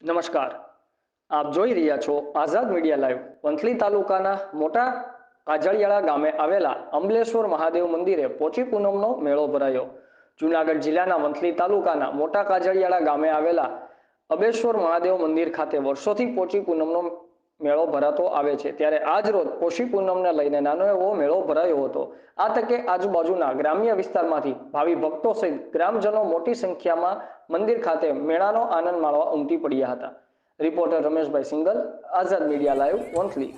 નમસ્કાર, આપ જોઈ રહ્યા છો આઝાદ મીડિયા લાઈવ। વંથલી તાલુકાના મોટા કાજળિયાળા ગામે આવેલા અંબલેશ્વર મહાદેવ મંદિરે પોચી પૂનમનો મેળો ભરાયો। જૂનાગઢ જિલ્લાના વંથલી તાલુકાના મોટા કાજળિયાળા ગામે આવેલા અંબલેશ્વર મહાદેવ મંદિર ખાતે વર્ષોથી પોચી પૂનમનો મેળો ભરાતો આવે છે, ત્યારે આજ રોજ પોચી પૂનમને લઈને નાનો એવો મેળો ભરાયો હતો। આ તકે આજુબાજુના ગ્રામ્ય વિસ્તારમાંથી ભાવિ ભક્તો સહિત ગ્રામજનો મોટી સંખ્યામાં મંદિર ખાતે મેળાનો આનંદ માણવા ઉમટી પડ્યા હતા। રિપોર્ટર રમેશભાઈ સિંગલ, આઝાદ મીડિયા લાઈવ, વંથલી।